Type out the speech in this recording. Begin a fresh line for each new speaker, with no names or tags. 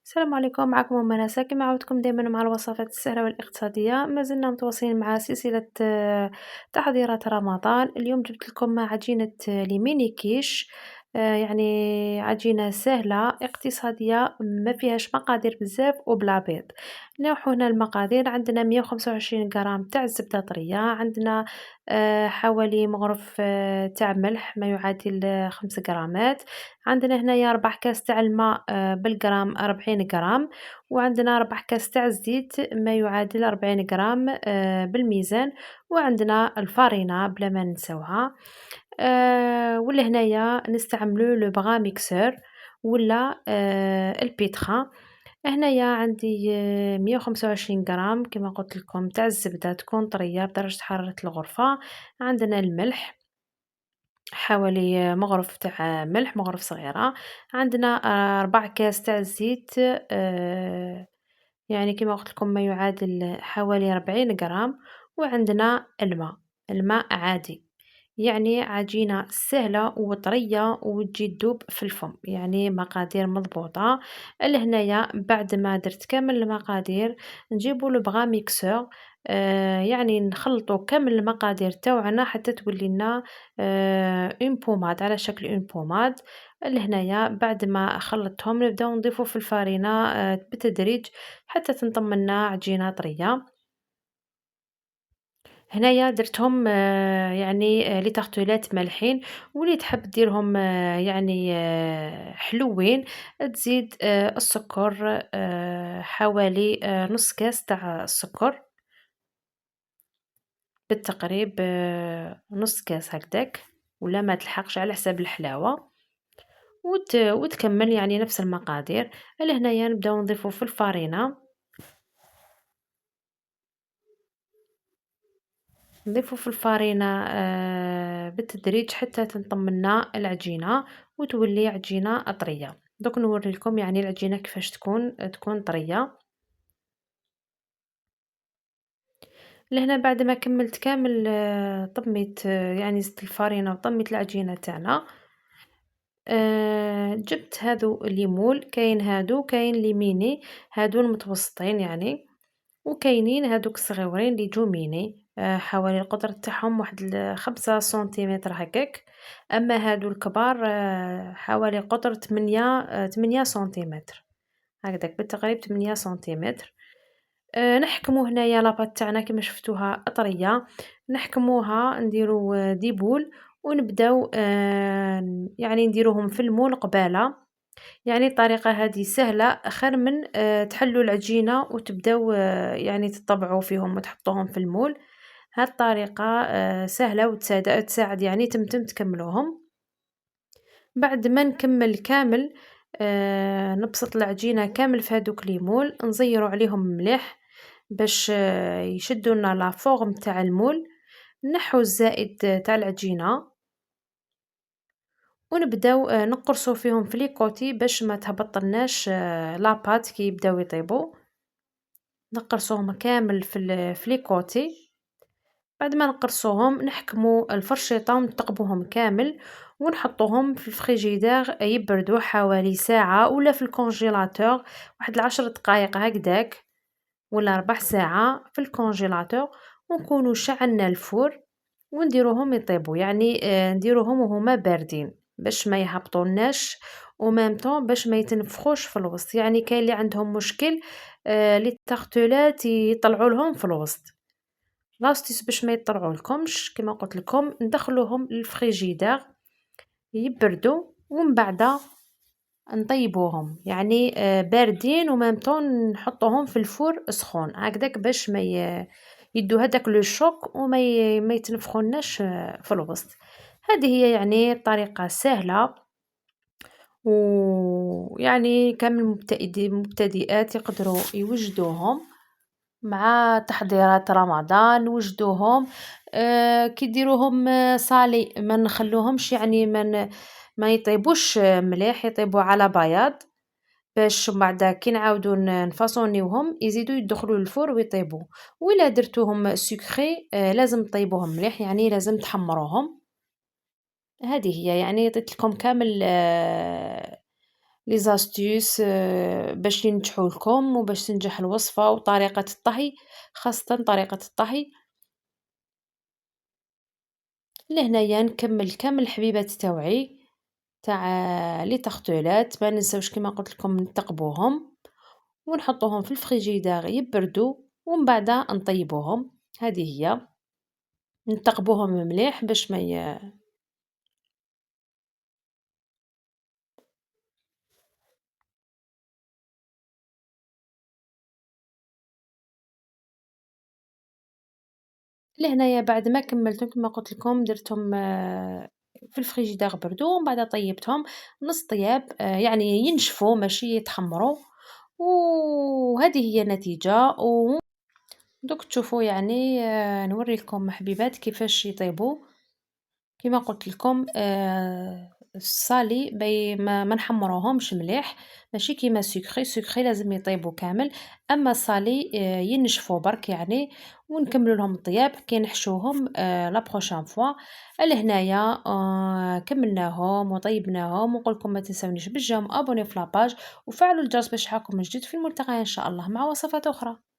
السلام عليكم، معكم أم منى. كما عودتكم دائما مع الوصفات السهلة والاقتصادية. ما زلنا متواصلين مع سلسلة تحضيرات رمضان. اليوم جبت لكم عجينة لميني كيش. يعني عجينة سهلة اقتصادية ما فيهاش مقادير بزاف وبلا بيض. نروحو هنا المقادير. عندنا 125 غرام تاع الزبدة طرية، عندنا حوالي مغرف تاع ملح ما يعادل 5 غرامات، عندنا هنايا 4 كاس تاع الماء بالجرام 40 جرام، وعندنا 4 كاس تاع الزيت ما يعادل 40 جرام بالميزان، وعندنا الفارينة بلا ما ننساوها. ولهنايا نستعملو لو بغا ميكسور ولا البيتخا. هنايا عندي 125 غرام كما قلت لكم تاع الزبدة تكون طرية بدرجة حرارة الغرفة، عندنا الملح حوالي مغرف تاع ملح، مغرف صغيرة، عندنا 4 كاس تاع الزيت، يعني كيما قلت لكم ما يعادل حوالي 40 غرام، وعندنا الماء عادي. يعني عجينة سهلة وطرية وتجي تذوب في الفم، يعني مقادير مضبوطة. لهنايا بعد ما درت كامل المقادير نجيبو البغا ميكسور، يعني نخلطو كامل المقادير تاوعنا حتى تولي لنا اون بوماد على شكل اون بوماد. لهنايا بعد ما خلطتهم نبداو نضيفو في الفرينة بالتدريج حتى تنضم لنا عجينة طرية. هنايا درتهم يعني لي تارتولات مالحين، واللي تحب ديرهم يعني حلوين تزيد السكر، حوالي نص كاس تاع السكر بالتقريب، نص كاس هكداك ولا ما تلحقش على حساب الحلاوة. وتكمل يعني نفس المقادير. لهنايا نبداو نضيفو في الفرينة، نضيفو في الفرينة بالتدريج حتى تنضم لنا العجينة وتولي عجينة طرية. دوك نوريلكم يعني العجينة كيفاش تكون طرية. لهنا بعد ما كملت كامل طميت، يعني زدت الفرينة وطميت العجينة تاعنا. جبت هادو ليمول، كاين هادو كاين لي ميني، هادو المتوسطين يعني، وكاينين هادوك الصغيورين لي يجو ميني، حوالي القطر تاعهم واحد 5 سنتيمتر هكاك. اما هادو الكبار حوالي قطر 8 سنتيمتر هكذاك بالتقريب 8 سنتيمتر. نحكمو هنايا لاباط تاعنا كيما شفتوها طرية، نحكموها نديرو ديبول ونبداو يعني نديروهم في المول قبالة. يعني الطريقة هذه سهلة خير من تحلوا العجينة وتبداو يعني تطبعوا فيهم وتحطوهم في المول. هاد الطريقة سهلة تساعد يعني تمتم تكملوهم. بعد ما نكمل كامل نبسط العجينة كامل في هادوك ليمول، نزيرو عليهم مليح باش يشدوا لنا لا فورم تاع المول، نحو الزائد تاع العجينة ونبداو نقرصو فيهم في لي كوتي باش ما تهبطلناش لاباط كي يبداو يطيبوا. نقرصوهم كامل في لي كوتي. بعد ما نقرصوهم نحكمو الفرشيطة ونثقبوهم كامل ونحطوهم في الفريجيدير يبردوا حوالي ساعة، ولا في الكونجيلاتور واحد 10 دقائق هكداك، ولا ربع ساعة في الكونجيلاتور، ونكونوا شعلنا الفور ونديروهم يطيبوا. يعني نديروهم وهما باردين باش ما يهبطولناش، وميم طون باش ما يتنفخوش في الوسط. يعني كاين اللي عندهم مشكل لي التارتولات يطلعوا لهم في الوسط. لاستيس باش ما يطلعولكمش كما قلت لكم ندخلوهم للفريجيدير يبردوا، ومن بعد نطيبوهم يعني باردين، وميم طون نحطوهم في الفور سخون هكذاك باش ما يدو هذاك لو شوك وما ما يتنفخوناش في الوسط. هذه هي يعني طريقة سهلة، ويعني كامل المبتدئات يقدروا يوجدوهم مع تحضيرات رمضان. وجدوهم كي ديروهم صالي ما نخلوهمش يعني ما يطيبوش مليح، يطيبوا على بياض باش من بعد كي نعاودو نفاصونيوهم يزيدو يدخلوا للفور ويطيبوا. وإلا درتوهم سكري لازم تطيبوهم مليح، يعني لازم تحمروهم. هذه هي يعني عطيت لكم كامل لي زاستيس باش ينجحوا لكم وباش تنجح الوصفة وطريقة الطهي، خاصةً طريقة الطهي. لهنايا نكمل كامل الحبيبات تاوعي تاع لي طاختولات، ما ننساوش كيما قلت لكم نثقبوهم ونحطوهم في الفريجيدار يبردوا ومن بعد نطيبوهم. هذه هي، نثقبوهم مليح باش ما لهنايا بعد ما كمّلتهم كما قُلت لكم درتهم في الفريجيدار بردو ومن بعد طيّبتهم نص طياب، يعني ينشفوا ماشي يتحمروا، وهذه هي النتيجة. دوك تشوفوا يعني نوري لكم حبيبات كيفاش يطيبوا. كما قلت لكم الصالي ما نحمروهمش مليح، ماشي كيما سكري، سكري لازم يطيبوا كامل، اما الصالي ينشفوا برك يعني ونكملوا لهم الطياب كي نحشوهم لا بروشين فوا. لهنايا كملناهم وطيبناهم، ونقول لكم ما تنسونيش بالجيم ابوني في لاباج وفعلوا الجرس باش يحاكم من جديد في الملتقى ان شاء الله مع وصفات اخرى.